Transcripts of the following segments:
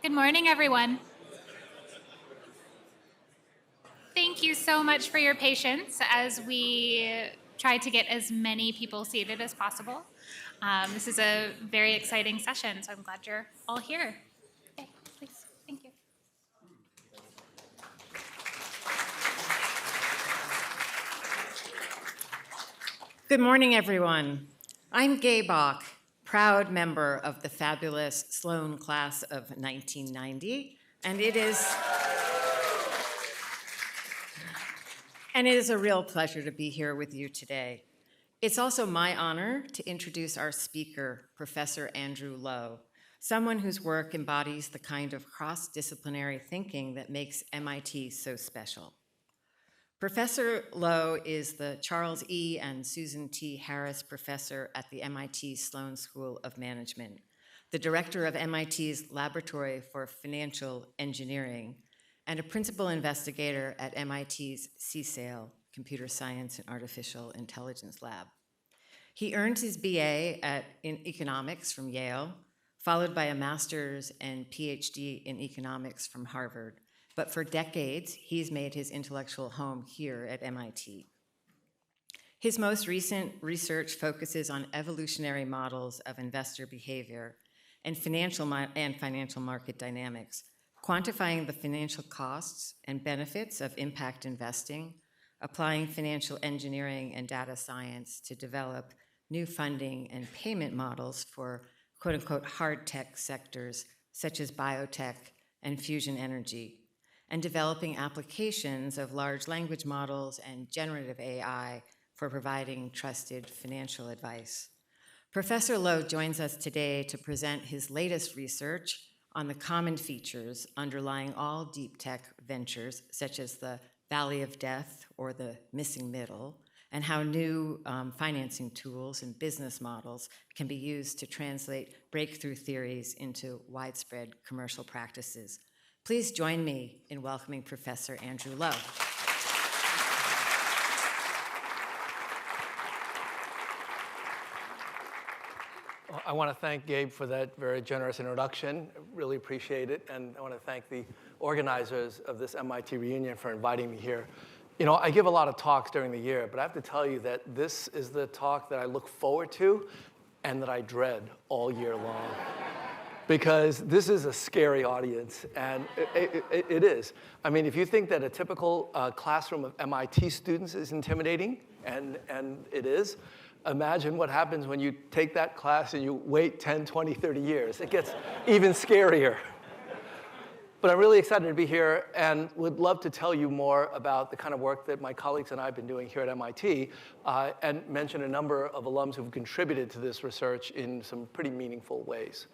Good morning, everyone. Thank you so much for your patience as we try to get as many people seated as possible. This is a very exciting session, so I'm glad you're all here. Okay, please. Thank you. Good morning, everyone. I'm Gay Bach, proud member of the fabulous Sloan class of 1990, and it is a real pleasure to be here with you today. It's also my honor to introduce our speaker, Professor Andrew Lo, someone whose work embodies the kind of cross-disciplinary thinking that makes MIT so special. Professor Lo is the Charles E. and Susan T. Harris Professor at the MIT Sloan School of Management, the director of MIT's Laboratory for Financial Engineering, and a principal investigator at MIT's CSAIL, Computer Science and Artificial Intelligence Lab. He earned his BA in economics from Yale, followed by a master's and PhD in economics from Harvard. But for decades, he's made his intellectual home here at MIT. His most recent research focuses on evolutionary models of investor behavior and financial market dynamics, quantifying the financial costs and benefits of impact investing, applying financial engineering and data science to develop new funding and payment models for quote-unquote hard tech sectors such as biotech and fusion energy, and developing applications of large language models and generative AI for providing trusted financial advice. Professor Lo joins us today to present his latest research on the common features underlying all deep tech ventures, such as the Valley of Death or the missing middle, and how new financing tools and business models can be used to translate breakthrough theories into widespread commercial practices. Please join me in welcoming Professor Andrew Lo. I want to thank Gabe for that very generous introduction. Really appreciate it. And I want to thank the organizers of this MIT reunion for inviting me here. You know, I give a lot of talks during the year, but I have to tell you that this is the talk that I look forward to and that I dread all year long. Because this is a scary audience, and it is. I mean, if you think that a typical classroom of MIT students is intimidating, and it is, imagine what happens when you take that class and you wait 10, 20, 30 years. It gets even scarier. But I'm really excited to be here and would love to tell you more about the kind of work that my colleagues and I have been doing here at MIT, and mention a number of alums who've contributed to this research in some pretty meaningful ways.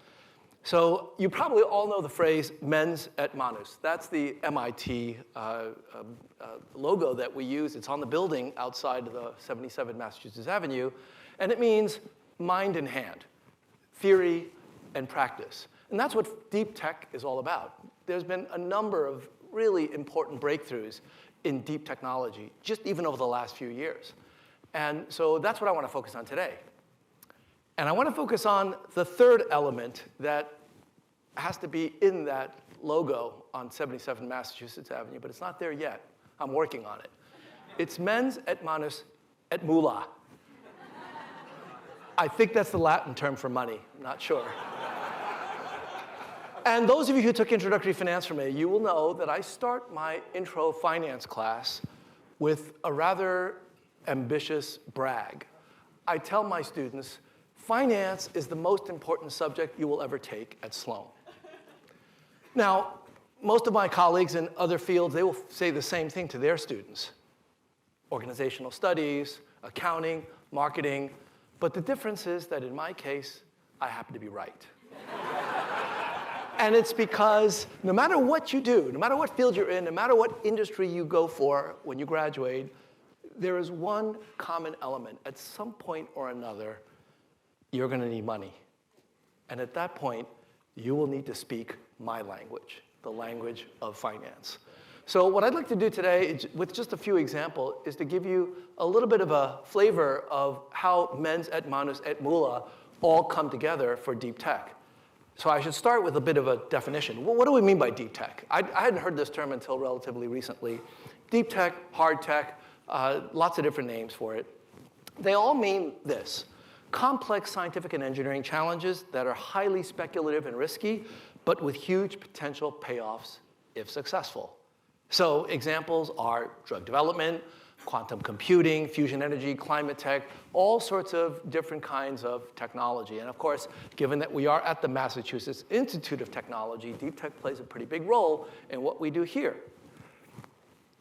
So you probably all know the phrase mens et manus. That's the MIT logo that we use. It's on the building outside of the 77 Massachusetts Avenue. And it means mind and hand, theory and practice. And that's what deep tech is all about. There's been a number of really important breakthroughs in deep technology, just even over the last few years. And so that's what I want to focus on today. And I want to focus on the third element that has to be in that logo on 77 Massachusetts Avenue, but it's not there yet. I'm working on it. It's mens et manus et mulla. I think that's the Latin term for money. I'm not sure. And those of you who took introductory finance from me, you will know that I start my intro finance class with a rather ambitious brag. I tell my students, finance is the most important subject you will ever take at Sloan. Now, most of my colleagues in other fields, they will say the same thing to their students. Organizational studies, accounting, marketing. But the difference is that in my case, I happen to be right. And it's because no matter what you do, no matter what field you're in, no matter what industry you go for when you graduate, there is one common element. At some point or another, you're going to need money. And at that point, you will need to speak my language, the language of finance. So what I'd like to do today, with just a few examples, is to give you a little bit of a flavor of how mens et manus et mulla all come together for deep tech. So I should start with a bit of a definition. What do we mean by deep tech? I hadn't heard this term until relatively recently. Deep tech, hard tech, lots of different names for it. They all mean this: complex scientific and engineering challenges that are highly speculative and risky, but with huge potential payoffs if successful. So examples are drug development, quantum computing, fusion energy, climate tech, all sorts of different kinds of technology. And of course, given that we are at the Massachusetts Institute of Technology, deep tech plays a pretty big role in what we do here.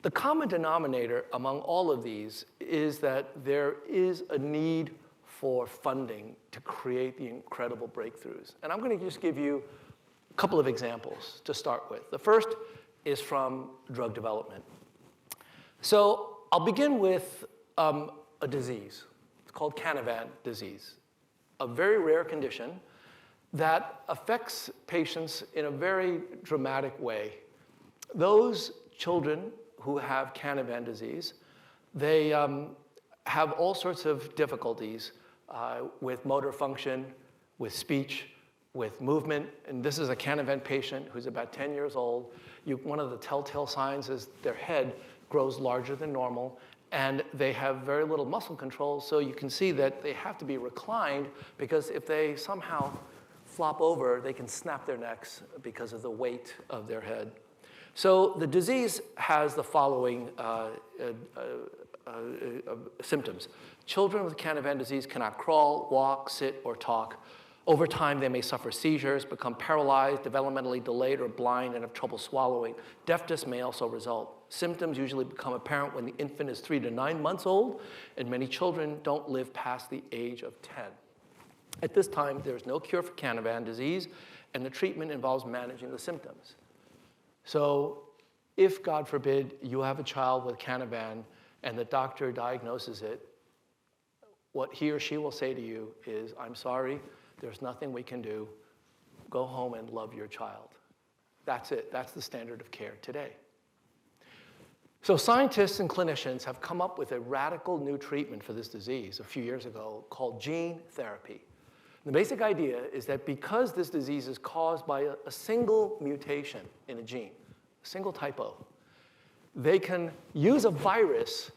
The common denominator among all of these is that there is a need for funding to create the incredible breakthroughs. And I'm going to just give you a couple of examples to start with. The first is from drug development. So I'll begin with a disease. It's called Canavan disease, a very rare condition that affects patients in a very dramatic way. Those children who have Canavan disease, they have all sorts of difficulties with motor function, with speech, with movement. And this is a Canavan patient who's about 10 years old. One of the telltale signs is their head grows larger than normal, and they have very little muscle control, so you can see that they have to be reclined, because if they somehow flop over, they can snap their necks because of the weight of their head. So the disease has the following symptoms. Children with Canavan disease cannot crawl, walk, sit, or talk. Over time, they may suffer seizures, become paralyzed, developmentally delayed, or blind, and have trouble swallowing. Deafness may also result. Symptoms usually become apparent when the infant is 3 to 9 months old, and many children don't live past the age of 10. At this time, there is no cure for Canavan disease, and the treatment involves managing the symptoms. So if, God forbid, you have a child with Canavan and the doctor diagnoses it, what he or she will say to you is, "I'm sorry, there's nothing we can do. Go home and love your child." That's it. That's the standard of care today. So scientists and clinicians have come up with a radical new treatment for this disease a few years ago called gene therapy. The basic idea is that because this disease is caused by a single mutation in a gene, a single typo, they can use a virus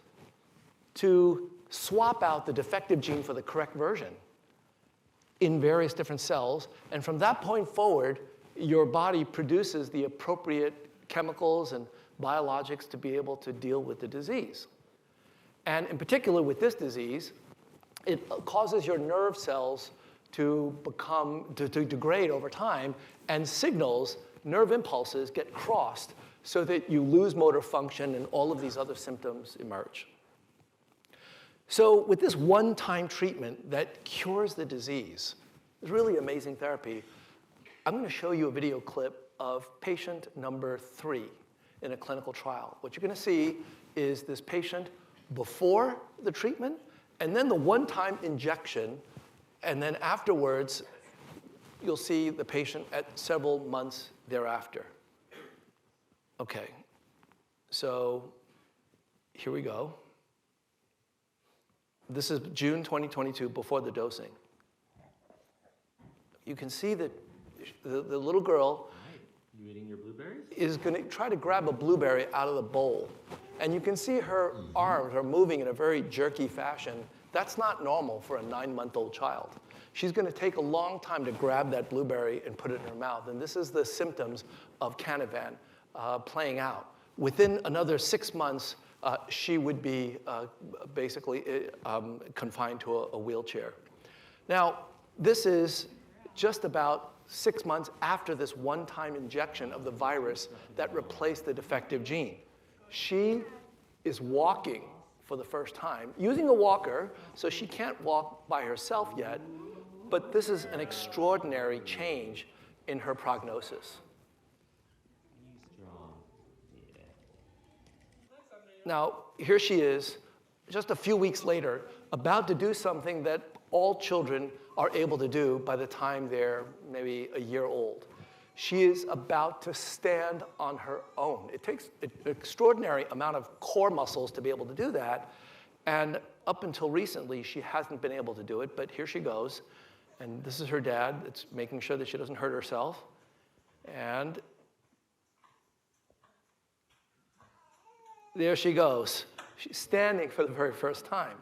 to swap out the defective gene for the correct version in various different cells. And from that point forward, your body produces the appropriate chemicals and biologics to be able to deal with the disease. And in particular with this disease, it causes your nerve cells to degrade over time, and signals, nerve impulses, get crossed so that you lose motor function and all of these other symptoms emerge. So with this one-time treatment that cures the disease, it's really amazing therapy. I'm going to show you a video clip of patient number 3 in a clinical trial. What you're going to see is this patient before the treatment, and then the one-time injection, and then afterwards, you'll see the patient at several months thereafter. Okay, so here we go. This is June 2022, before the dosing. You can see that the little girl You eating your blueberries? is going to try to grab a blueberry out of the bowl. And you can see her arms are moving in a very jerky fashion. That's not normal for a 9-month-old child. She's going to take a long time to grab that blueberry and put it in her mouth. And this is the symptoms of Canavan playing out. Within another 6 months, she would be basically confined to a wheelchair. Now, this is just about 6 months after this one-time injection of the virus that replaced the defective gene. She is walking for the first time, using a walker, so she can't walk by herself yet, but this is an extraordinary change in her prognosis. Now, here she is, just a few weeks later, about to do something that all children are able to do by the time they're maybe a year old. She is about to stand on her own. It takes an extraordinary amount of core muscles to be able to do that. And up until recently, she hasn't been able to do it, but here she goes. And this is her dad. It's making sure that she doesn't hurt herself. And there she goes. She's standing for the very first time.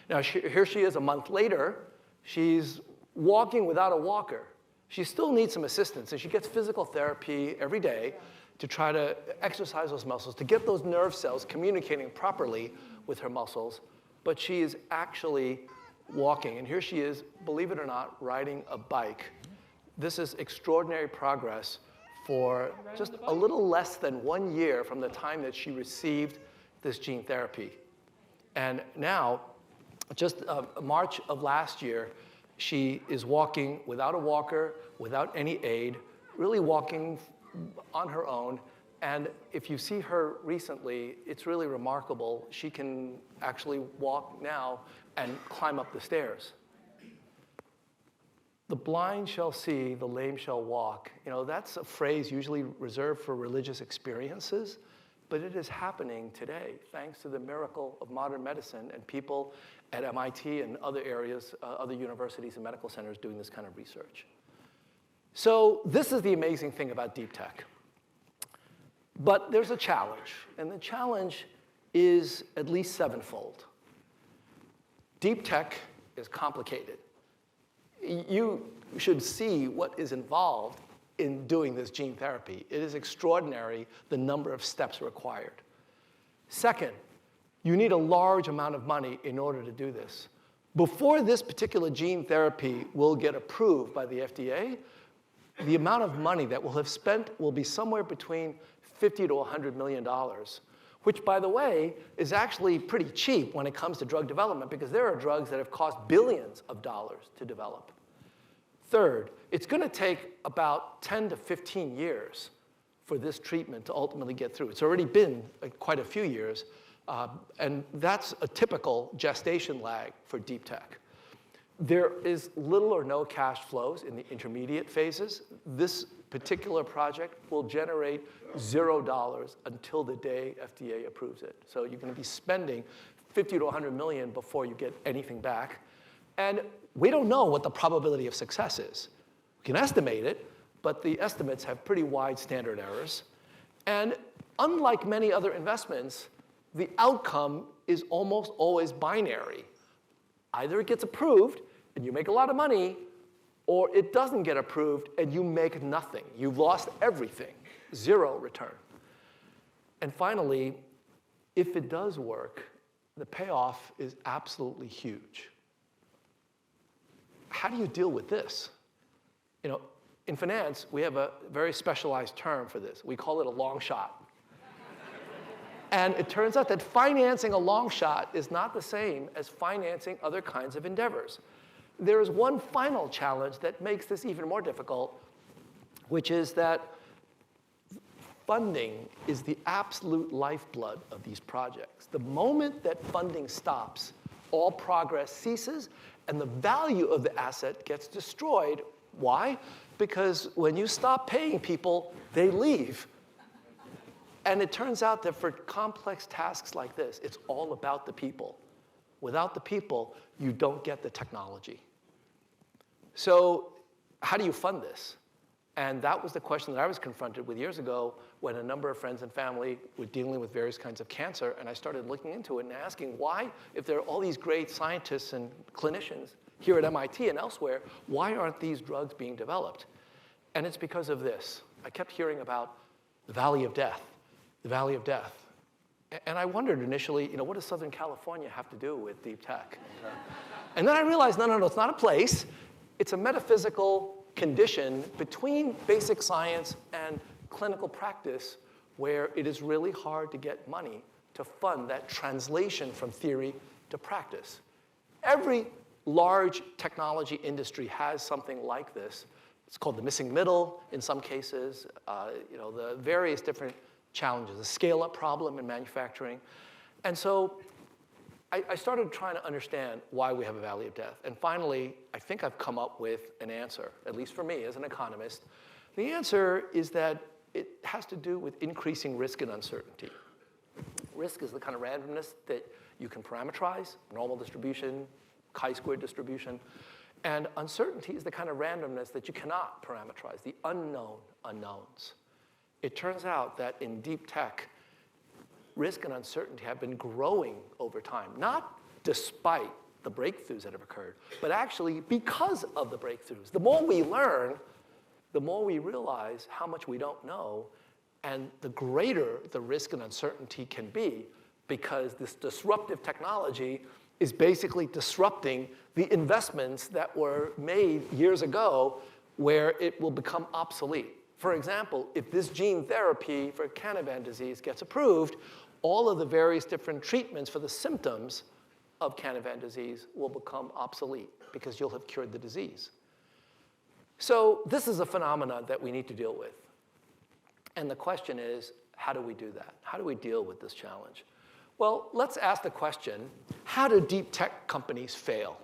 Now, here she is a month later. She's walking without a walker. She still needs some assistance, and she gets physical therapy every day to try to exercise those muscles, to get those nerve cells communicating properly with her muscles. But she is actually walking. And here she is, believe it or not, riding a bike. This is extraordinary progress for just a little less than 1 year from the time that she received this gene therapy. And now, just March of last year, she is walking without a walker, without any aid, really walking on her own. And if you see her recently, it's really remarkable. She can actually walk now and climb up the stairs. The blind shall see, the lame shall walk. You know, that's a phrase usually reserved for religious experiences, but it is happening today thanks to the miracle of modern medicine and people at MIT and other areas, other universities and medical centers doing this kind of research. So this is the amazing thing about deep tech. But there's a challenge, and the challenge is at least sevenfold. Deep tech is complicated. You should see what is involved in doing this gene therapy. It is extraordinary, the number of steps required. Second, you need a large amount of money in order to do this. Before this particular gene therapy will get approved by the FDA, the amount of money that we'll have spent will be somewhere between $50 to $100 million, which, by the way, is actually pretty cheap when it comes to drug development, because there are drugs that have cost billions of dollars to develop. Third, it's going to take about 10 to 15 years for this treatment to ultimately get through. It's already been quite a few years, and that's a typical gestation lag for deep tech. There is little or no cash flows in the intermediate phases. This particular project will generate $0 until the day FDA approves it. So you're going to be spending 50 to 100 million before you get anything back. And we don't know what the probability of success is. We can estimate it, but the estimates have pretty wide standard errors. And unlike many other investments, the outcome is almost always binary. Either it gets approved and you make a lot of money, or it doesn't get approved and you make nothing. You've lost everything, zero return. And finally, if it does work, the payoff is absolutely huge. How do you deal with this? You know, in finance, we have a very specialized term for this. We call it a long shot. And it turns out that financing a long shot is not the same as financing other kinds of endeavors. There is one final challenge that makes this even more difficult, which is that funding is the absolute lifeblood of these projects. The moment that funding stops, all progress ceases, and the value of the asset gets destroyed. Why? Because when you stop paying people, they leave. And it turns out that for complex tasks like this, it's all about the people. Without the people, you don't get the technology. So how do you fund this? And that was the question that I was confronted with years ago when a number of friends and family were dealing with various kinds of cancer, and I started looking into it and asking why, if there are all these great scientists and clinicians here at MIT and elsewhere, why aren't these drugs being developed? And it's because of this. I kept hearing about the Valley of Death, the Valley of Death. And I wondered initially, what does Southern California have to do with deep tech? And then I realized, no, it's not a place. It's a metaphysical condition between basic science and clinical practice where it is really hard to get money to fund that translation from theory to practice. Every large technology industry has something like this. It's called the missing middle in some cases, the various different challenges, a scale-up problem in manufacturing. And so I started trying to understand why we have a valley of death. And finally, I think I've come up with an answer, at least for me as an economist. The answer is that it has to do with increasing risk and uncertainty. Risk is the kind of randomness that you can parameterize, normal distribution, chi-squared distribution. And uncertainty is the kind of randomness that you cannot parameterize, the unknown unknowns. It turns out that in deep tech, risk and uncertainty have been growing over time, not despite the breakthroughs that have occurred, but actually because of the breakthroughs. The more we learn, the more we realize how much we don't know, and the greater the risk and uncertainty can be, because this disruptive technology is basically disrupting the investments that were made years ago where it will become obsolete. For example, if this gene therapy for Canavan disease gets approved, all of the various different treatments for the symptoms of Canavan disease will become obsolete because you'll have cured the disease. So this is a phenomenon that we need to deal with. And the question is, how do we do that? How do we deal with this challenge? Well, let's ask the question, how do deep tech companies fail?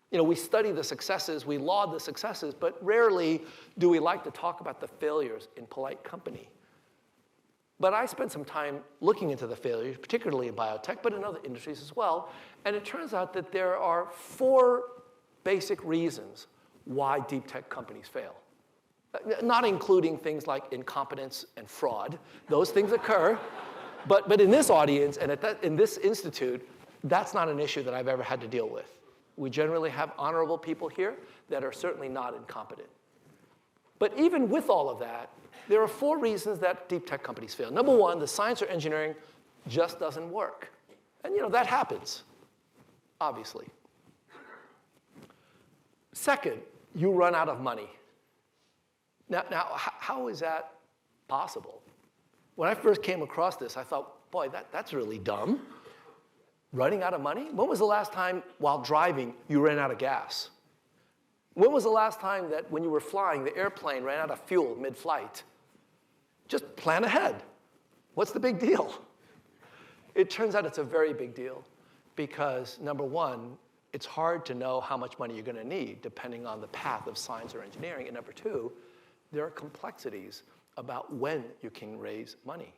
You know, we study the successes, we laud the successes, but rarely do we like to talk about the failures in polite company. But I spent some time looking into the failures, particularly in biotech, but in other industries as well, and it turns out that there are 4 basic reasons why deep tech companies fail. Not including things like incompetence and fraud. Those things occur. But in this audience and in this institute, that's not an issue that I've ever had to deal with. We generally have honorable people here that are certainly not incompetent. But even with all of that, there are 4 reasons that deep tech companies fail. Number 1, the science or engineering just doesn't work. And you know, that happens, obviously. Second, you run out of money. Now how is that possible? When I first came across this, I thought, boy, that's really dumb. Running out of money? When was the last time while driving you ran out of gas? When was the last time that when you were flying, the airplane ran out of fuel mid-flight? Just plan ahead. What's the big deal? It turns out it's a very big deal because, number 1, it's hard to know how much money you're going to need depending on the path of science or engineering. And number 2, there are complexities about when you can raise money.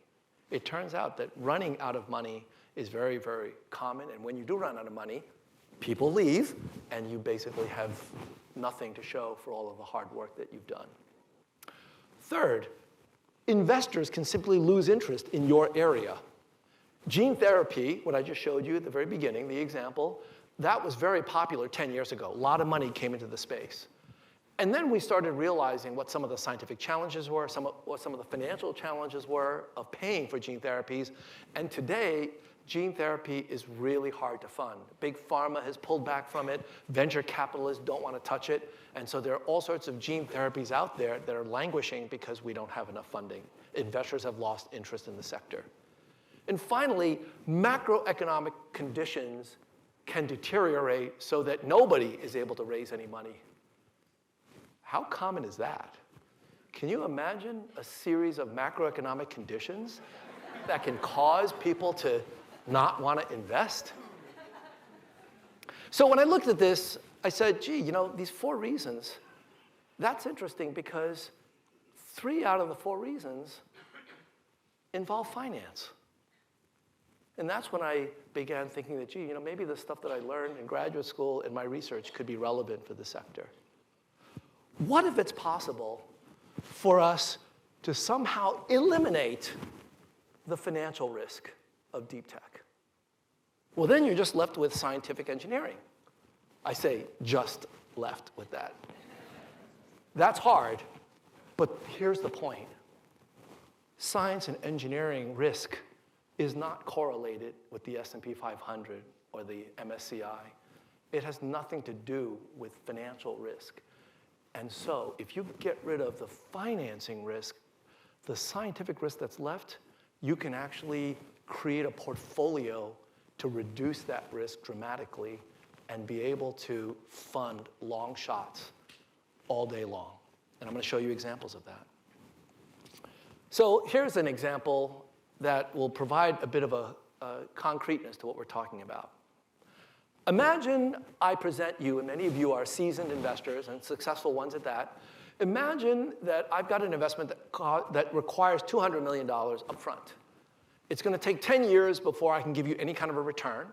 It turns out that running out of money is very, very common. And when you do run out of money, people leave, and you basically have nothing to show for all of the hard work that you've done. Third, investors can simply lose interest in your area. Gene therapy, what I just showed you at the very beginning, the example, that was very popular 10 years ago. A lot of money came into the space. And then we started realizing what some of the scientific challenges were, what some of the financial challenges were of paying for gene therapies. And today, gene therapy is really hard to fund. Big pharma has pulled back from it. Venture capitalists don't want to touch it. And so there are all sorts of gene therapies out there that are languishing because we don't have enough funding. Investors have lost interest in the sector. And finally, macroeconomic conditions can deteriorate so that nobody is able to raise any money. How common is that? Can you imagine a series of macroeconomic conditions that can cause people to not want to invest? So when I looked at this, I said, gee, you know, these 4 reasons, that's interesting because 3 out of the 4 reasons involve finance. And that's when I began thinking that, gee, you know, maybe the stuff that I learned in graduate school and my research could be relevant for the sector. What if it's possible for us to somehow eliminate the financial risk of deep tech? Well, then you're just left with scientific engineering. I say just left with that. That's hard, but here's the point. Science and engineering risk is not correlated with the S&P 500 or the MSCI. It has nothing to do with financial risk. And so if you get rid of the financing risk, the scientific risk that's left, you can actually create a portfolio to reduce that risk dramatically and be able to fund long shots all day long. And I'm going to show you examples of that. So here's an example that will provide a bit of a concreteness to what we're talking about. Imagine I present you, and many of you are seasoned investors and successful ones at that. Imagine that I've got an investment that requires $200 million up front. It's going to take 10 years before I can give you any kind of a return.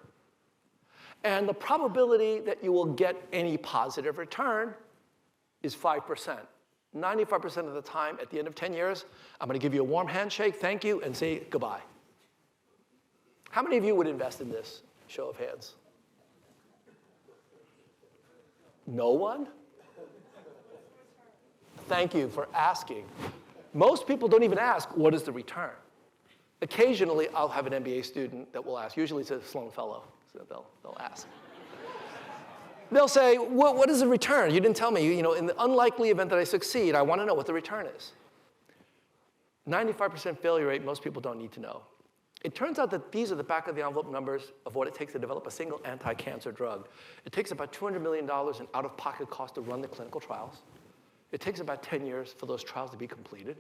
And the probability that you will get any positive return is 5%. 95% of the time, at the end of 10 years, I'm going to give you a warm handshake, thank you, and say goodbye. How many of you would invest in this? Show of hands. No one? Thank you for asking. Most people don't even ask, what is the return? Occasionally, I'll have an MBA student that will ask. Usually it's a Sloan Fellow, so they'll ask. They'll say, what is the return? You didn't tell me. You know, in the unlikely event that I succeed, I want to know what the return is. 95% failure rate, most people don't need to know. It turns out that these are the back of the envelope numbers of what it takes to develop a single anti-cancer drug. It takes about $200 million in out-of-pocket cost to run the clinical trials. It takes about 10 years for those trials to be completed.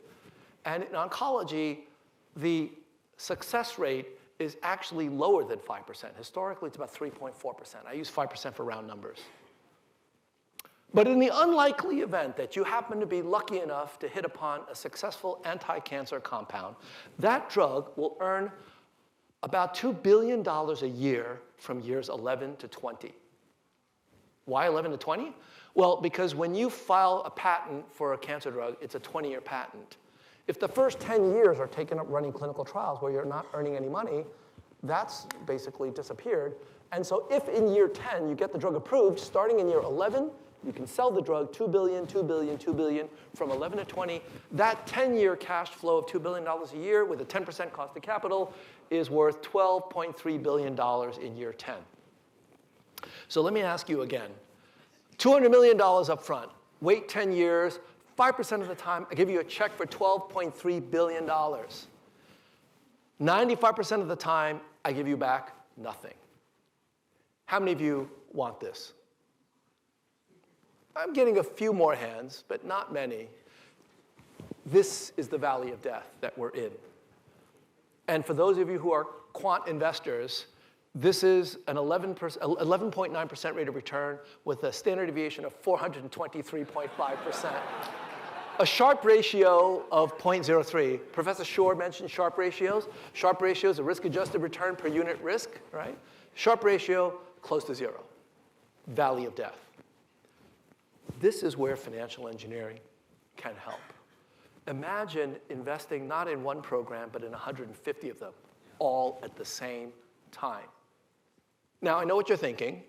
And in oncology, the success rate is actually lower than 5%. Historically, it's about 3.4%. I use 5% for round numbers. But in the unlikely event that you happen to be lucky enough to hit upon a successful anti-cancer compound, that drug will earn about $2 billion a year from years 11 to 20. Why 11 to 20? Well, because when you file a patent for a cancer drug, it's a 20-year patent. If the first 10 years are taken up running clinical trials where you're not earning any money, that's basically disappeared. And so if in year 10 you get the drug approved, starting in year 11, you can sell the drug $2 billion, $2 billion, $2 billion, from 11 to 20. That 10-year cash flow of $2 billion a year with a 10% cost of capital is worth $12.3 billion in year 10. So let me ask you again. $200 million up front, wait 10 years, 5% of the time, I give you a check for $12.3 billion. 95% of the time, I give you back nothing. How many of you want this? I'm getting a few more hands, but not many. This is the valley of death that we're in. And for those of you who are quant investors, this is an 11.9% rate of return with a standard deviation of 423.5%. A Sharpe ratio of 0.03. Professor Shore mentioned Sharpe ratios. Sharpe ratio is a risk-adjusted return per unit risk, right? Sharpe ratio, close to zero. Valley of death. This is where financial engineering can help. Imagine investing not in one program, but in 150 of them, all at the same time. Now, I know what you're thinking.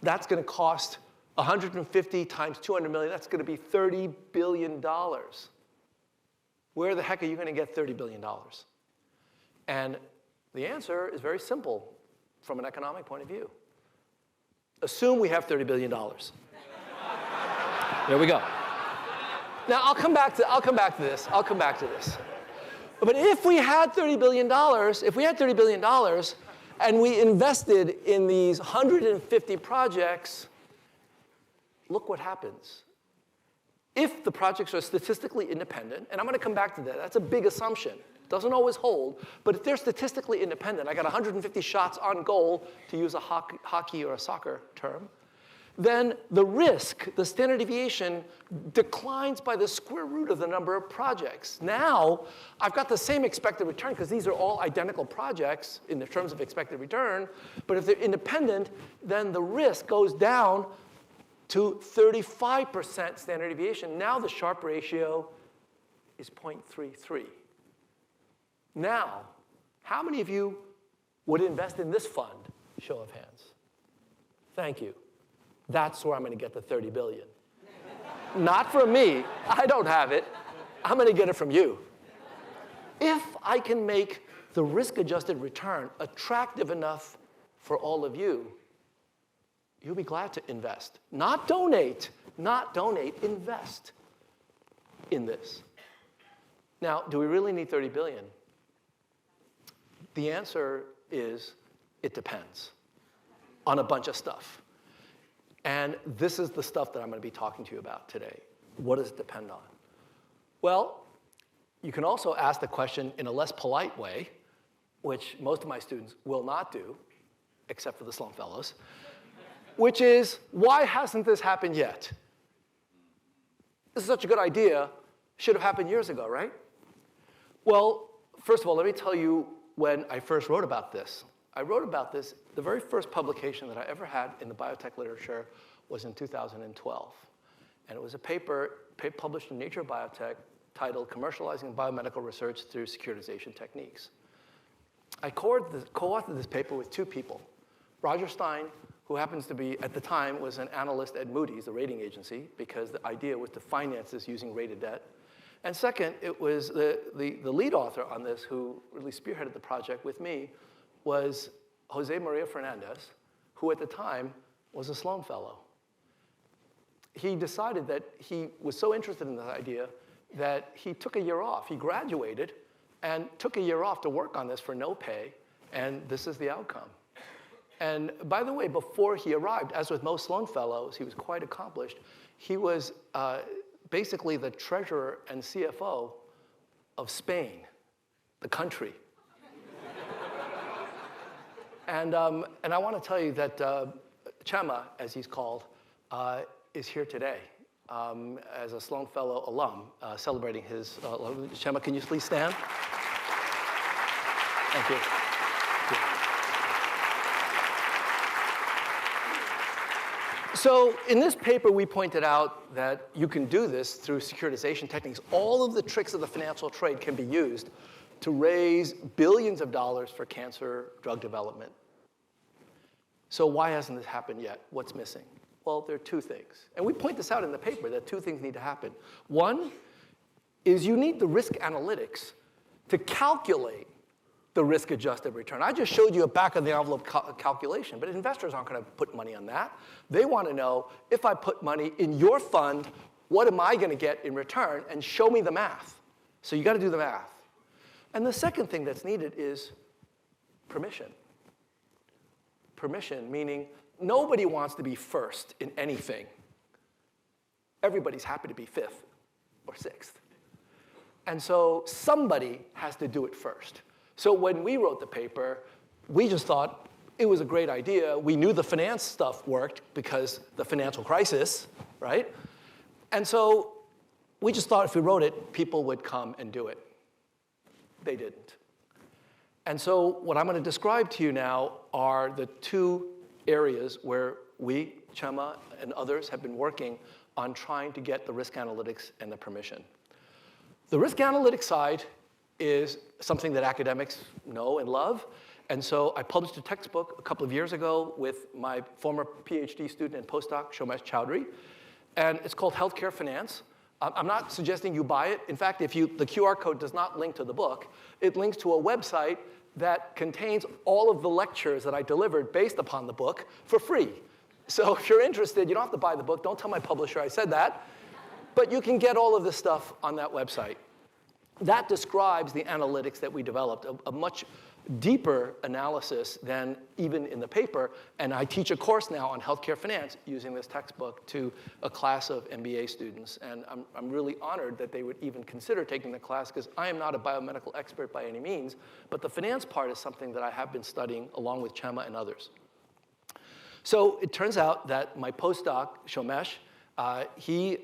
That's going to cost 150 times 200 million. That's going to be $30 billion. Where the heck are you going to get $30 billion? And the answer is very simple from an economic point of view. Assume we have $30 billion. There we go. Now, I'll come back to this. But if we had $30 billion, and we invested in these 150 projects, look what happens. If the projects are statistically independent, and I'm going to come back to that, that's a big assumption. Doesn't always hold, but if they're statistically independent, I got 150 shots on goal, to use a hockey or a soccer term, then the risk, the standard deviation, declines by the square root of the number of projects. Now, I've got the same expected return, because these are all identical projects in the terms of expected return, but if they're independent, then the risk goes down to 35% standard deviation. Now the Sharpe ratio is 0.33. Now, how many of you would invest in this fund? Show of hands. Thank you. That's where I'm going to get the $30 billion. Not from me. I don't have it. I'm going to get it from you. If I can make the risk-adjusted return attractive enough for all of you, you'll be glad to invest. Not donate, invest in this. Now, do we really need $30 billion? The answer is, it depends on a bunch of stuff. And this is the stuff that I'm going to be talking to you about today. What does it depend on? Well, you can also ask the question in a less polite way, which most of my students will not do, except for the Sloan Fellows, which is, why hasn't this happened yet? This is such a good idea. Should have happened years ago, right? Well, first of all, let me tell you when I first wrote about this. I wrote about this. The very first publication that I ever had in the biotech literature was in 2012. And it was a paper published in Nature Biotech titled Commercializing Biomedical Research Through Securitization Techniques. I co-authored this paper with two people. Roger Stein, who happens to be, at the time, was an analyst at Moody's, the rating agency, because the idea was to finance this using rated debt. And second, it was the lead author on this, who really spearheaded the project with me, was Jose Maria Fernandez, who at the time was a Sloan Fellow. He decided that he was so interested in this idea that he took a year off. He graduated and took a year off to work on this for no pay, and this is the outcome. And by the way, before he arrived, as with most Sloan Fellows, he was quite accomplished. He was basically the treasurer and CFO of Spain, the country. And I want to tell you that Chema, as he's called, is here today as a Sloan Fellow alum, celebrating his. Chema, can you please stand? Thank you. So in this paper, we pointed out that you can do this through securitization techniques. All of the tricks of the financial trade can be used to raise billions of dollars for cancer drug development. So why hasn't this happened yet? What's missing? Well, there are two things. And we point this out in the paper, that two things need to happen. One is you need the risk analytics to calculate the risk-adjusted return. I just showed you a back-of-the-envelope calculation, but investors aren't going to put money on that. They want to know, if I put money in your fund, what am I going to get in return? And show me the math. So you got to do the math. And the second thing that's needed is permission. Permission, meaning nobody wants to be first in anything. Everybody's happy to be fifth or sixth. And so somebody has to do it first. So when we wrote the paper, we just thought it was a great idea. We knew the finance stuff worked because the financial crisis, right? And so we just thought if we wrote it, people would come and do it. They didn't. And so what I'm going to describe to you now are the two areas where we, Chema, and others have been working on trying to get the risk analytics and the permission. The risk analytics side is something that academics know and love. And so I published a textbook a couple of years ago with my former PhD student and postdoc, Shomesh Chowdhury. And it's called Healthcare Finance. I'm not suggesting you buy it. In fact, the QR code does not link to the book. It links to a website that contains all of the lectures that I delivered based upon the book for free. So if you're interested, you don't have to buy the book. Don't tell my publisher I said that. But you can get all of this stuff on that website. That describes the analytics that we developed, a much deeper analysis than even in the paper. And I teach a course now on healthcare finance using this textbook to a class of MBA students. And I'm really honored that they would even consider taking the class, because I am not a biomedical expert by any means. But the finance part is something that I have been studying along with Chema and others. So it turns out that my postdoc, Shomesh, he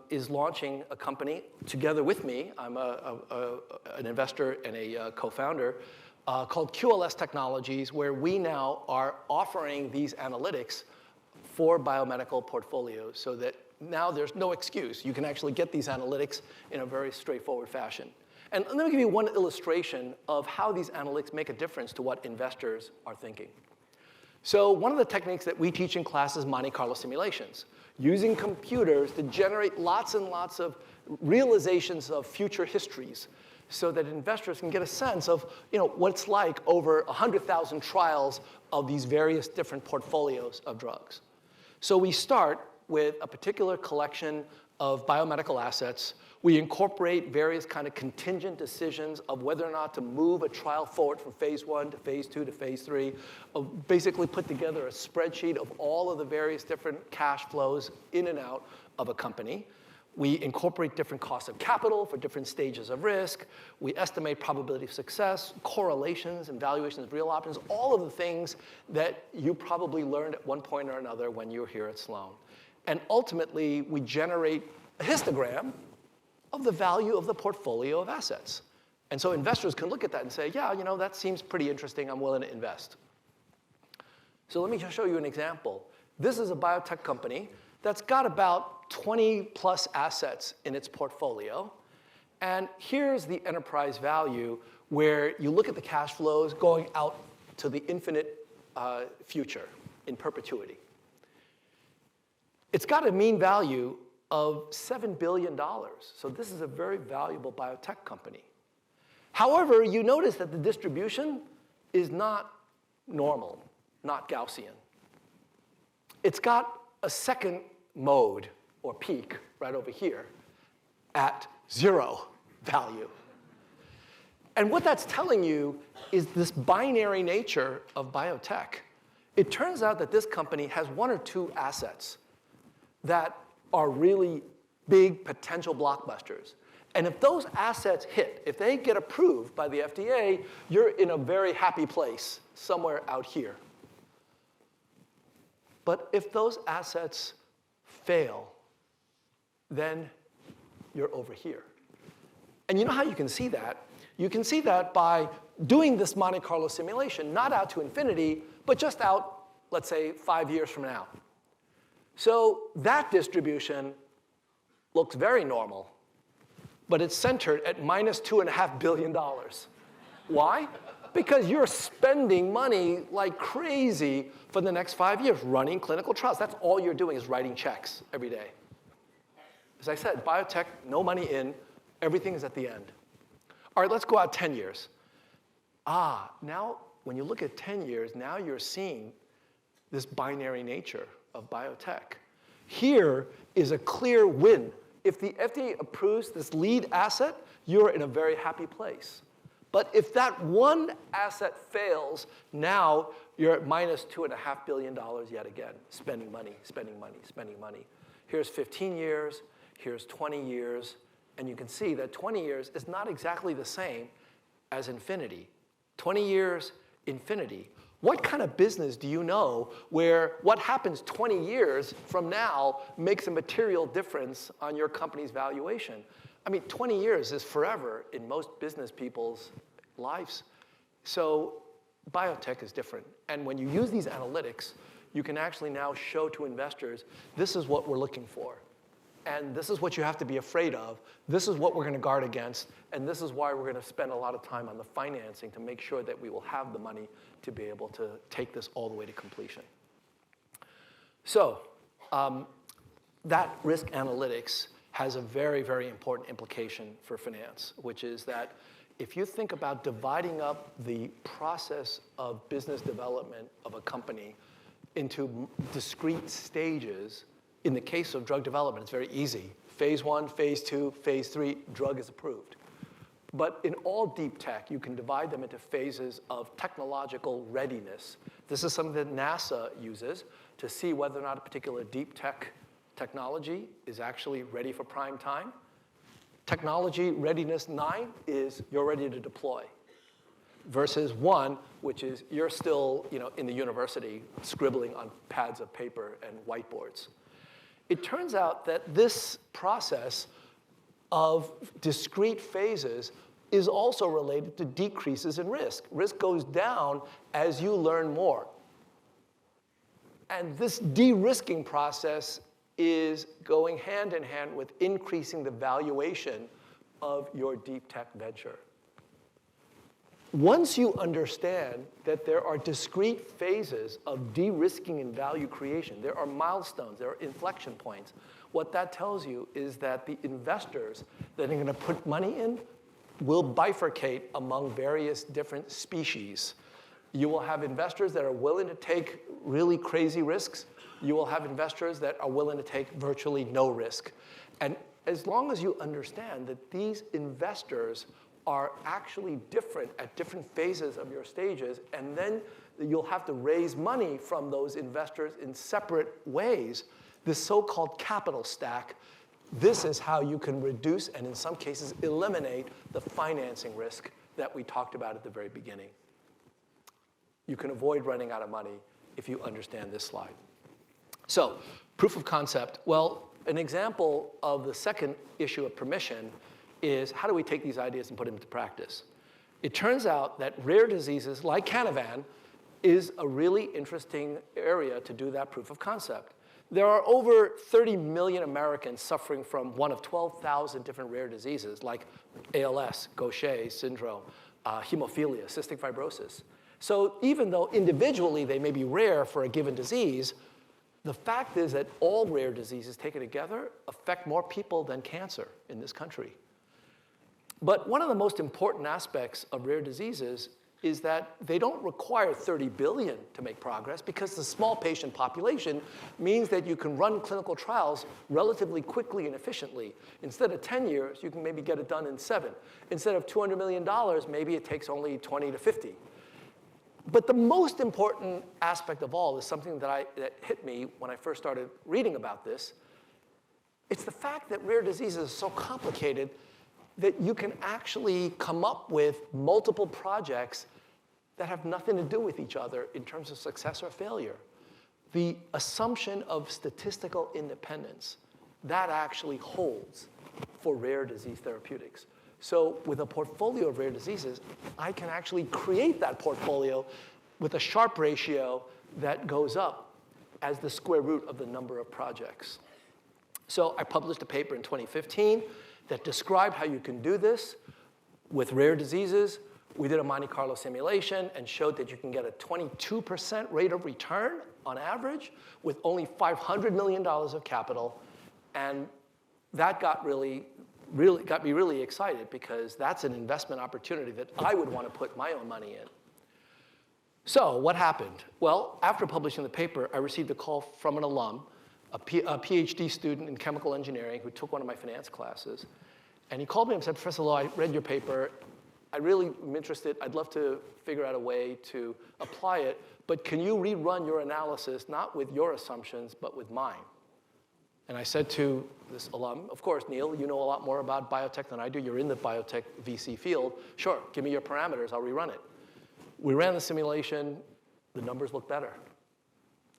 is launching a company together with me. I'm an investor and a co-founder called QLS Technologies, where we now are offering these analytics for biomedical portfolios, so that now there's no excuse. You can actually get these analytics in a very straightforward fashion. And let me give you one illustration of how these analytics make a difference to what investors are thinking. So one of the techniques that we teach in class is Monte Carlo simulations, using computers to generate lots and lots of realizations of future histories, so that investors can get a sense of what it's like over 100,000 trials of these various different portfolios of drugs. So we start with a particular collection of biomedical assets. We incorporate various kind of contingent decisions of whether or not to move a trial forward from phase 1 to phase 2 to phase 3, basically put together a spreadsheet of all of the various different cash flows in and out of a company. We incorporate different costs of capital for different stages of risk. We estimate probability of success, correlations and valuations of real options, all of the things that you probably learned at one point or another when you were here at Sloan. And ultimately, we generate a histogram of the value of the portfolio of assets. And so investors can look at that and say, yeah, that seems pretty interesting. I'm willing to invest. So let me just show you an example. This is a biotech company that's got about 20 plus assets in its portfolio. And here's the enterprise value where you look at the cash flows going out to the infinite future in perpetuity. It's got a mean value of $7 billion. So this is a very valuable biotech company. However, you notice that the distribution is not normal, not Gaussian. It's got a second mode or peak right over here at 0 value. And what that's telling you is this binary nature of biotech. It turns out that this company has 1 or 2 assets that are really big potential blockbusters. And if those assets hit, if they get approved by the FDA, you're in a very happy place somewhere out here. But if those assets fail, then you're over here. And you know how you can see that? You can see that by doing this Monte Carlo simulation, not out to infinity, but just out, let's say, 5 years from now. So that distribution looks very normal, but it's centered at minus $2.5 billion. Why? Because you're spending money like crazy for the next 5 years running clinical trials. That's all you're doing is writing checks every day. As I said, biotech, no money in, everything is at the end. All right, let's go out 10 years. Now when you look at 10 years, now you're seeing this binary nature of biotech. Here is a clear win. If the FDA approves this lead asset, you're in a very happy place. But if that one asset fails, now you're at minus $2.5 billion yet again, spending money, spending money, spending money. Here's 15 years, here's 20 years, and you can see that 20 years is not exactly the same as infinity. 20 years, infinity. What kind of business do you know where what happens 20 years from now makes a material difference on your company's valuation? I mean, 20 years is forever in most business people's lives. So biotech is different. And when you use these analytics, you can actually now show to investors, this is what we're looking for. And this is what you have to be afraid of. This is what we're going to guard against. And this is why we're going to spend a lot of time on the financing to make sure that we will have the money to be able to take this all the way to completion. So that risk analytics has a very, very important implication for finance, which is that if you think about dividing up the process of business development of a company into discrete stages, in the case of drug development, it's very easy. Phase 1, phase 2, phase 3, drug is approved. But in all deep tech, you can divide them into phases of technological readiness. This is something that NASA uses to see whether or not a particular deep tech technology is actually ready for prime time. Technology readiness 9 is you're ready to deploy, versus 1, which is you're still in the university scribbling on pads of paper and whiteboards. It turns out that this process of discrete phases is also related to decreases in risk. Risk goes down as you learn more. And this de-risking process is going hand in hand with increasing the valuation of your deep tech venture. Once you understand that there are discrete phases of de-risking and value creation, there are milestones, there are inflection points, what that tells you is that the investors that are going to put money in will bifurcate among various different species. You will have investors that are willing to take really crazy risks. You will have investors that are willing to take virtually no risk. And as long as you understand that these investors are actually different at different phases of your stages, and then you'll have to raise money from those investors in separate ways, this so-called capital stack, this is how you can reduce and in some cases eliminate the financing risk that we talked about at the very beginning. You can avoid running out of money if you understand this slide. So, proof of concept. Well, an example of the second issue of permission is how do we take these ideas and put them into practice? It turns out that rare diseases like Canavan is a really interesting area to do that proof of concept. There are over 30 million Americans suffering from one of 12,000 different rare diseases like ALS, Gaucher syndrome, hemophilia, cystic fibrosis. So even though individually they may be rare for a given disease, the fact is that all rare diseases taken together affect more people than cancer in this country. But one of the most important aspects of rare diseases is that they don't require 30 billion to make progress because the small patient population means that you can run clinical trials relatively quickly and efficiently. Instead of 10 years, you can maybe get it done in 7. Instead of $200 million, maybe it takes only 20 to 50. But the most important aspect of all is something that hit me when I first started reading about this. It's the fact that rare diseases are so complicated that you can actually come up with multiple projects that have nothing to do with each other in terms of success or failure. The assumption of statistical independence, that actually holds for rare disease therapeutics. So with a portfolio of rare diseases, I can actually create that portfolio with a Sharpe ratio that goes up as the square root of the number of projects. So I published a paper in 2015 that described how you can do this with rare diseases. We did a Monte Carlo simulation and showed that you can get a 22% rate of return on average with only $500 million of capital. And that got me really excited because that's an investment opportunity that I would want to put my own money in. So what happened? Well, after publishing the paper, I received a call from an alum, a PhD student in chemical engineering who took one of my finance classes. And he called me and said, Professor Low, I read your paper. I really am interested. I'd love to figure out a way to apply it. But can you rerun your analysis, not with your assumptions, but with mine? And I said to this alum, of course, Neil, you know a lot more about biotech than I do. You're in the biotech VC field. Sure, give me your parameters. I'll rerun it. We ran the simulation. The numbers looked better.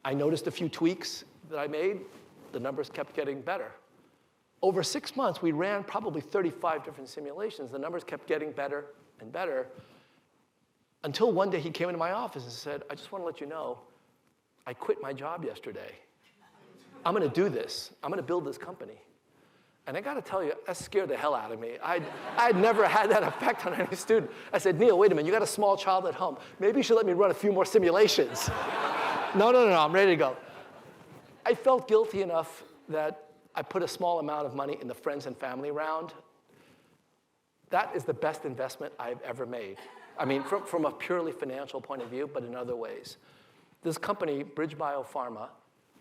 I noticed a few tweaks that I made. The numbers kept getting better. Over 6 months, we ran probably 35 different simulations. The numbers kept getting better and better until one day he came into my office and said, I just want to let you know, I quit my job yesterday. I'm going to do this. I'm going to build this company. And I got to tell you, that scared the hell out of me. I'd never had that effect on any student. I said, Neil, wait a minute. You got a small child at home. Maybe you should let me run a few more simulations. No, I'm ready to go. I felt guilty enough that I put a small amount of money in the friends and family round. That is the best investment I've ever made. I mean, from a purely financial point of view, but in other ways. This company, BridgeBio Pharma,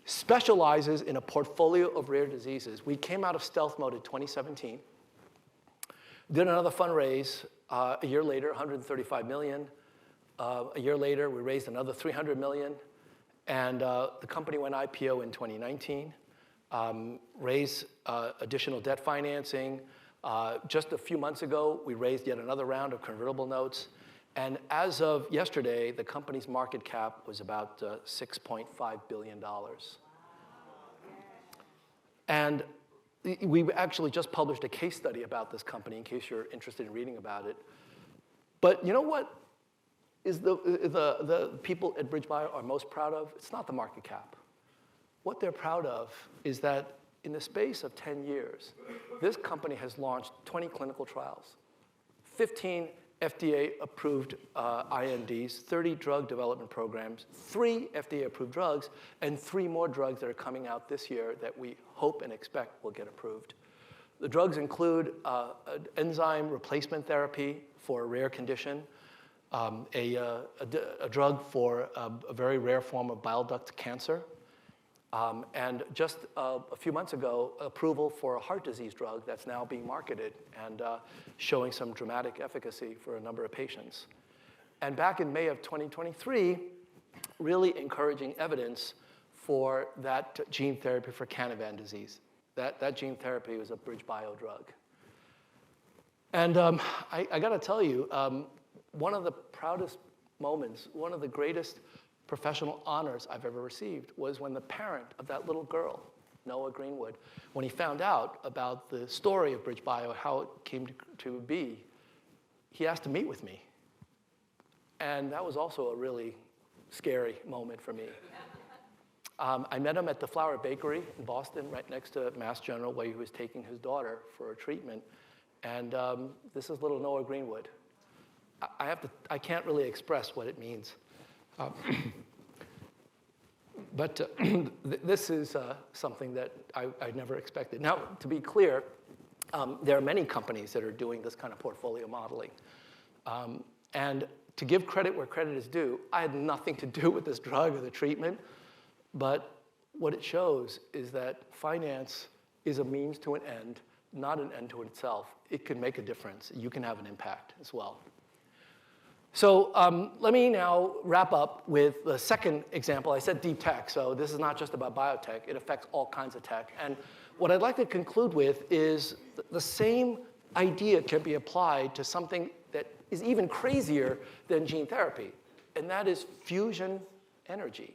specializes in a portfolio of rare diseases. We came out of stealth mode in 2017, did another fundraise a year later, 135 million. A year later, we raised another 300 million. And the company went IPO in 2019, raised additional debt financing. Just a few months ago, we raised yet another round of convertible notes. And as of yesterday, the company's market cap was about $6.5 billion. And we actually just published a case study about this company in case you're interested in reading about it. But you know what is the people at BridgeBio are most proud of? It's not the market cap. What they're proud of is that in the space of 10 years, this company has launched 20 clinical trials, 15 FDA-approved INDs, 30 drug development programs, 3 FDA-approved drugs, and 3 more drugs that are coming out this year that we hope and expect will get approved. The drugs include an enzyme replacement therapy for a rare condition, a drug for a very rare form of bile duct cancer, and just a few months ago, approval for a heart disease drug that's now being marketed and showing some dramatic efficacy for a number of patients. And back in May of 2023, really encouraging evidence for that gene therapy for Canavan disease. That gene therapy was a BridgeBio drug. And I got to tell you, one of the proudest moments, one of the greatest professional honors I've ever received was when the parent of that little girl, Noah Greenwood, when he found out about the story of BridgeBio, how it came to be, he asked to meet with me. And that was also a really scary moment for me. I met him at the Flower Bakery in Boston, right next to Mass General, where he was taking his daughter for a treatment. And this is little Noah Greenwood. I can't really express what it means. But this is something that I never expected. Now, to be clear, there are many companies that are doing this kind of portfolio modeling. And to give credit where credit is due, I had nothing to do with this drug or the treatment. But what it shows is that finance is a means to an end, not an end to itself. It can make a difference. You can have an impact as well. So let me now wrap up with the second example. I said deep tech, so this is not just about biotech. It affects all kinds of tech. And what I'd like to conclude with is the same idea can be applied to something that is even crazier than gene therapy, and that is fusion energy.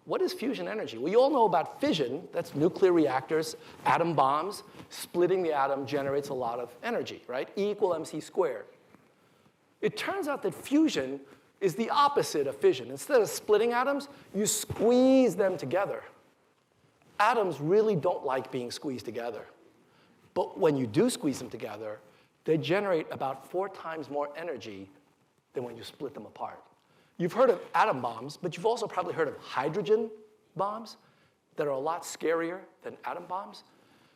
What is fusion energy? Well, you all know about fission. That's nuclear reactors, atom bombs. Splitting the atom generates a lot of energy, right? E = mc squared. It turns out that fusion is the opposite of fission. Instead of splitting atoms, you squeeze them together. Atoms really don't like being squeezed together. But when you do squeeze them together, they generate about 4 times more energy than when you split them apart. You've heard of atom bombs, but you've also probably heard of hydrogen bombs that are a lot scarier than atom bombs.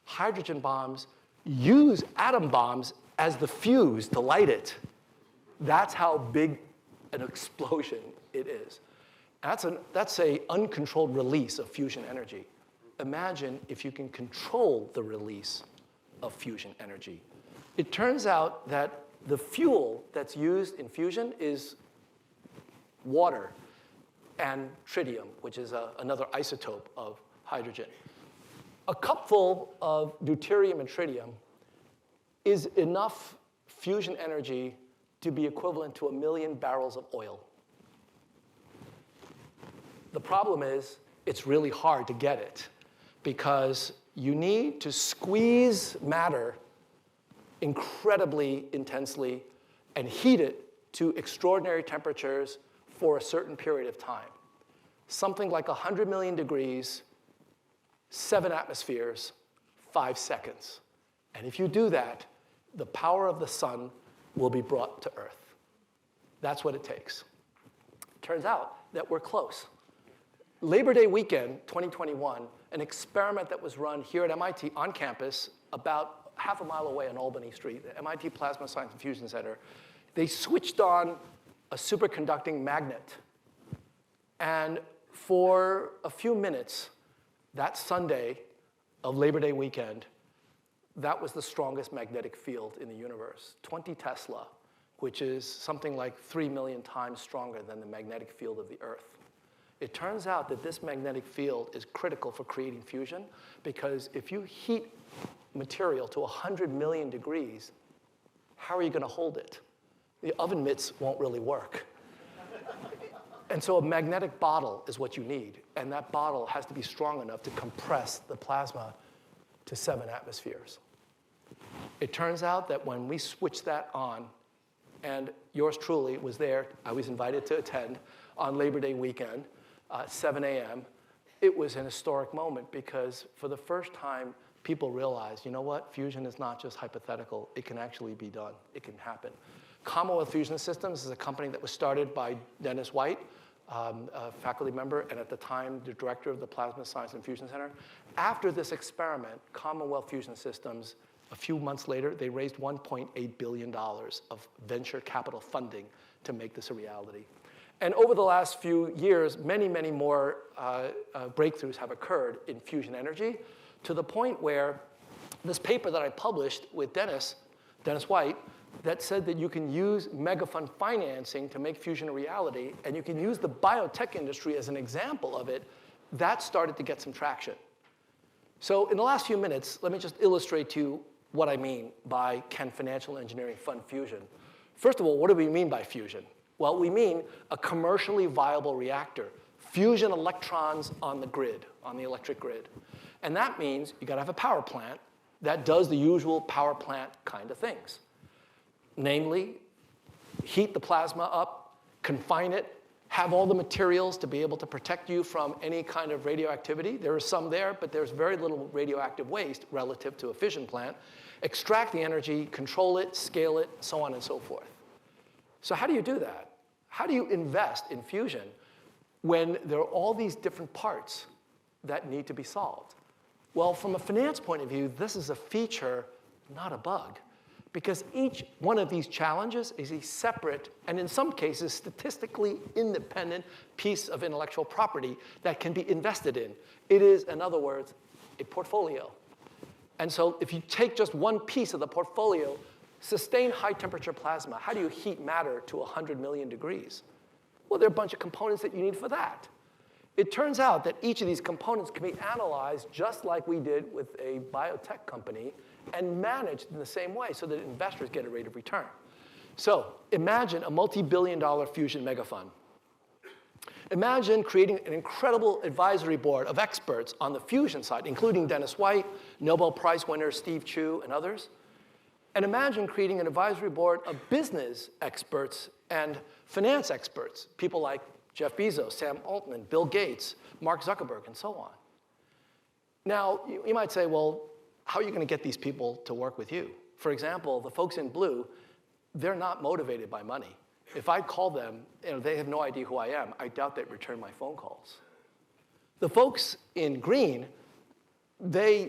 Hydrogen bombs use atom bombs as the fuse to light it. That's how big an explosion it is. That's an uncontrolled release of fusion energy. Imagine if you can control the release of fusion energy. It turns out that the fuel that's used in fusion is water and tritium, which is another isotope of hydrogen. A cupful of deuterium and tritium is enough fusion energy to be equivalent to 1 million barrels of oil. The problem is it's really hard to get it because you need to squeeze matter incredibly intensely and heat it to extraordinary temperatures for a certain period of time. Something like 100 million degrees, 7 atmospheres, 5 seconds. And if you do that, the power of the sun will be brought to Earth. That's what it takes. Turns out that we're close. Labor Day weekend, 2021, an experiment that was run here at MIT on campus about half a mile away on Albany Street, the MIT Plasma Science and Fusion Center, they switched on a superconducting magnet. And for a few minutes, that Sunday of Labor Day weekend, that was the strongest magnetic field in the universe, 20 Tesla, which is something like 3 million times stronger than the magnetic field of the Earth. It turns out that this magnetic field is critical for creating fusion because if you heat material to 100 million degrees, how are you going to hold it? The oven mitts won't really work. And so a magnetic bottle is what you need. And that bottle has to be strong enough to compress the plasma to 7 atmospheres. It turns out that when we switched that on, and yours truly was there, I was invited to attend on Labor Day weekend, 7 a.m., it was an historic moment because for the first time, people realized, you know what, fusion is not just hypothetical. It can actually be done. It can happen. Commonwealth Fusion Systems is a company that was started by Dennis White, a faculty member, and at the time, the director of the Plasma Science and Fusion Center. After this experiment, Commonwealth Fusion Systems, a few months later, they raised $1.8 billion of venture capital funding to make this a reality. And over the last few years, many, many more breakthroughs have occurred in fusion energy to the point where this paper that I published with Dennis White, that said that you can use megafund financing to make fusion a reality, and you can use the biotech industry as an example of it, that started to get some traction. So in the last few minutes, let me just illustrate to you what I mean by can financial engineering fund fusion. First of all, what do we mean by fusion? Well, we mean a commercially viable reactor, fusion electrons on the grid, on the electric grid. And that means you got to have a power plant that does the usual power plant kind of things. Namely, heat the plasma up, confine it, have all the materials to be able to protect you from any kind of radioactivity. There is some there, but there's very little radioactive waste relative to a fission plant. Extract the energy, control it, scale it, so on and so forth. So how do you do that? How do you invest in fusion when there are all these different parts that need to be solved? Well, from a finance point of view, this is a feature, not a bug, because each one of these challenges is a separate, and in some cases, statistically independent piece of intellectual property that can be invested in. It is, in other words, a portfolio. And so if you take just one piece of the portfolio, sustained high temperature plasma, how do you heat matter to 100 million degrees? Well, there are a bunch of components that you need for that. It turns out that each of these components can be analyzed just like we did with a biotech company and managed in the same way so that investors get a rate of return. So imagine a multi-billion-dollar fusion megafund. Imagine creating an incredible advisory board of experts on the fusion side, including Dennis White, Nobel Prize winner Steve Chu, and others. And imagine creating an advisory board of business experts and finance experts, people like Jeff Bezos, Sam Altman, Bill Gates, Mark Zuckerberg, and so on. Now, you might say, well, how are you going to get these people to work with you? For example, the folks in blue, they're not motivated by money. If I call them, they have no idea who I am. I doubt they'd return my phone calls. The folks in green,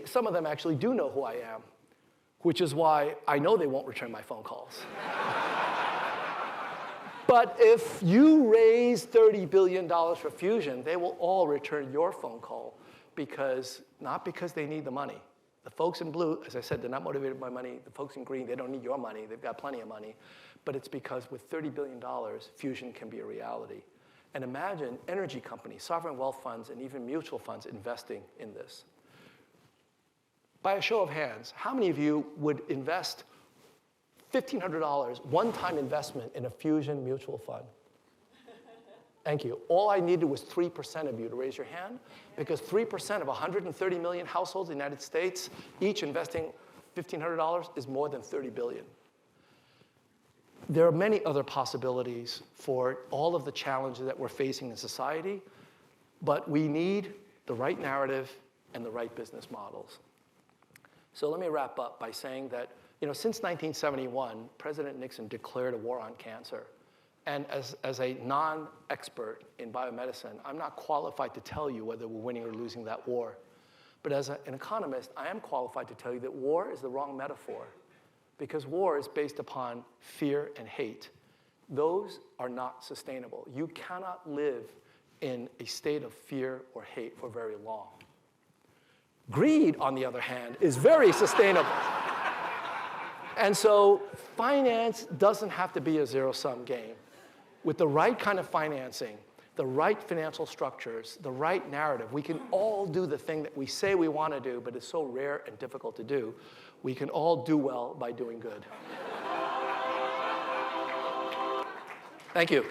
some of them actually do know who I am, which is why I know they won't return my phone calls. But if you raise $30 billion for fusion, they will all return your phone call not because they need the money. The folks in blue, as I said, they're not motivated by money. The folks in green, they don't need your money. They've got plenty of money. But it's because with $30 billion, fusion can be a reality. And imagine energy companies, sovereign wealth funds, and even mutual funds investing in this. By a show of hands, how many of you would invest $1,500 one-time investment in a fusion mutual fund? Thank you. All I needed was 3% of you to raise your hand, because 3% of 130 million households in the United States, each investing $1,500, is more than 30 billion. There are many other possibilities for all of the challenges that we're facing in society, but we need the right narrative and the right business models. So let me wrap up by saying that, since 1971, President Nixon declared a war on cancer. And as a non-expert in biomedicine, I'm not qualified to tell you whether we're winning or losing that war. But as an economist, I am qualified to tell you that war is the wrong metaphor, because war is based upon fear and hate. Those are not sustainable. You cannot live in a state of fear or hate for very long. Greed, on the other hand, is very sustainable. And so finance doesn't have to be a zero-sum game. With the right kind of financing, the right financial structures, the right narrative, we can all do the thing that we say we want to do, but it's so rare and difficult to do. We can all do well by doing good. Thank you.